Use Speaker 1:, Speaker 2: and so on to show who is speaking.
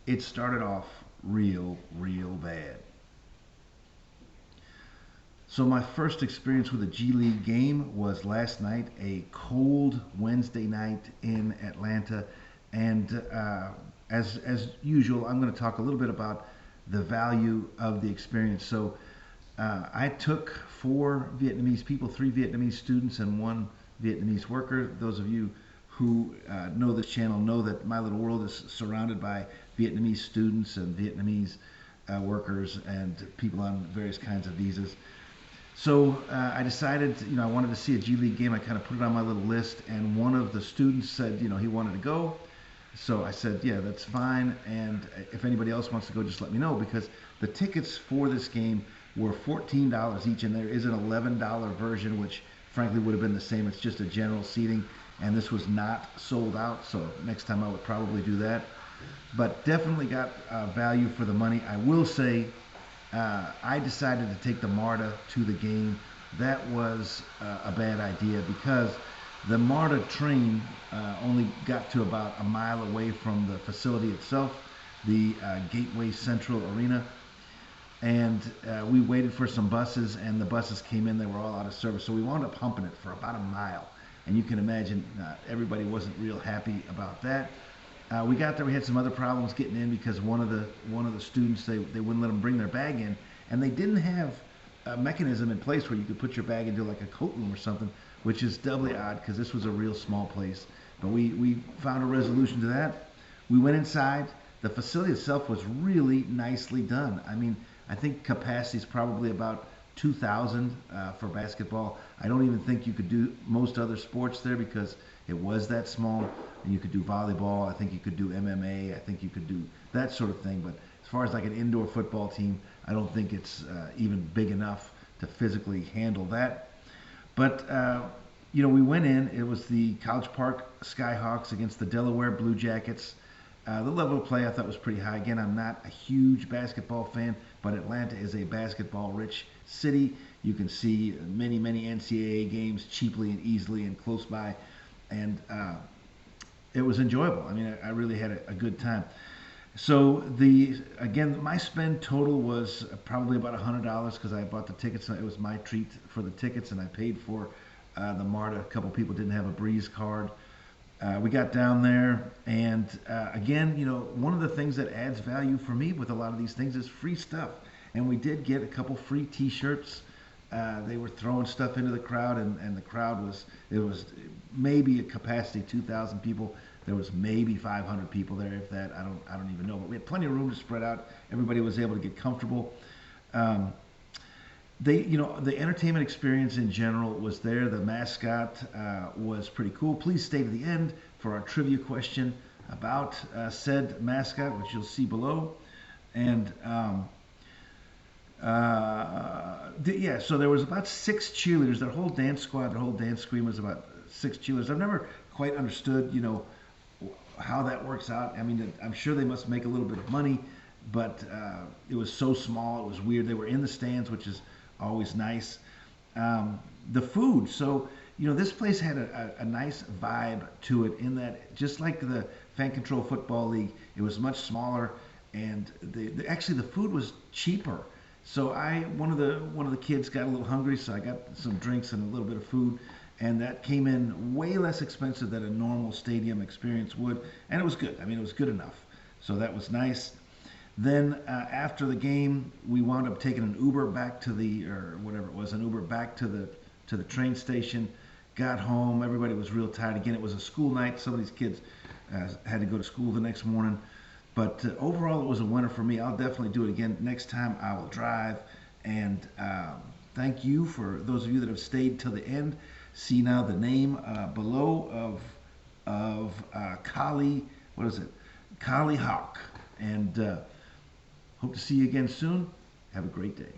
Speaker 1: it started off real bad. So my first experience with a G League game was last night, a cold Wednesday night in Atlanta, and as usual, I'm going to talk a little bit about the value of the experience. So I took four Vietnamese people, three Vietnamese students, and one Vietnamese worker. Those of you who know this channel know that my little world is surrounded by Vietnamese students and Vietnamese workers and people on various kinds of visas. So I decided, I wanted to see a G League game. I kind of put it on my little list, and one of the students said, he wanted to go. So I said, yeah, that's fine. And if anybody else wants to go, just let me know, because the tickets for this game were $14 each, and there is an $11 version, which frankly would have been the same. It's just a general seating, and this was not sold out. So next time I would probably do that. But definitely got value for the money. I will say I decided to take the MARTA to the game. That was a bad idea because the MARTA train only got to about a mile away from the facility itself, the Gateway Central Arena. And we waited for some buses, and the buses came in. They were all out of service. So we wound up humping it for about a mile. And you can imagine everybody wasn't real happy about that. We got there. We had some other problems getting in because one of the students, they wouldn't let them bring their bag in, and they didn't have a mechanism in place where you could put your bag into like a coat room or something, which is doubly odd because this was a real small place. But we found a resolution to that. We went inside. The facility itself was really nicely done. I mean, I think capacity is probably about 2,000 for basketball. I don't even think you could do most other sports there because it was that small. And you could do volleyball. I think you could do MMA. I think you could do that sort of thing. But as far as like an indoor football team, I don't think it's even big enough to physically handle that. But we went in. It was the College Park Skyhawks against the Delaware Blue Jackets. The level of play I thought was pretty high. Again, I'm not a huge basketball fan, but Atlanta is a basketball-rich city. You can see many NCAA games cheaply and easily and close by, and it was enjoyable. I mean, I really had a good time. So my spend total was probably about $100 because I bought the tickets. It was my treat for the tickets, and I paid for the MARTA. A couple people didn't have a Breeze card. We got down there, and again, one of the things that adds value for me with a lot of these things is free stuff. And we did get a couple free T-shirts. They were throwing stuff into the crowd, and the crowd was maybe a capacity 2,000 people. There was maybe 500 people there, if that. I don't even know. But we had plenty of room to spread out. Everybody was able to get comfortable. The entertainment experience in general was there. The mascot was pretty cool. Please stay to the end for our trivia question about said mascot, which you'll see below. And so there was about 6 cheerleaders. Their whole dance squad, their whole dance screen was about 6 cheerleaders. I've never quite understood, how that works out. I mean, I'm sure they must make a little bit of money, but it was so small. It was weird. They were in the stands, which is always nice. The food. So, this place had a nice vibe to it in that, just like the Fan Control Football League, it was much smaller, and actually the food was cheaper. So one of the kids got a little hungry, so I got some drinks and a little bit of food, and that came in way less expensive than a normal stadium experience would, and it was good. I mean, it was good enough. So that was nice. Then after the game, we wound up taking an Uber back to the train station. Got home. Everybody was real tired. Again, it was a school night. Some of these kids had to go to school the next morning. But overall, it was a winner for me. I'll definitely do it again. Next time, I will drive. And thank you for those of you that have stayed till the end. See now the name below of Kali. What is it? Kali Hawk. And hope to see you again soon. Have a great day.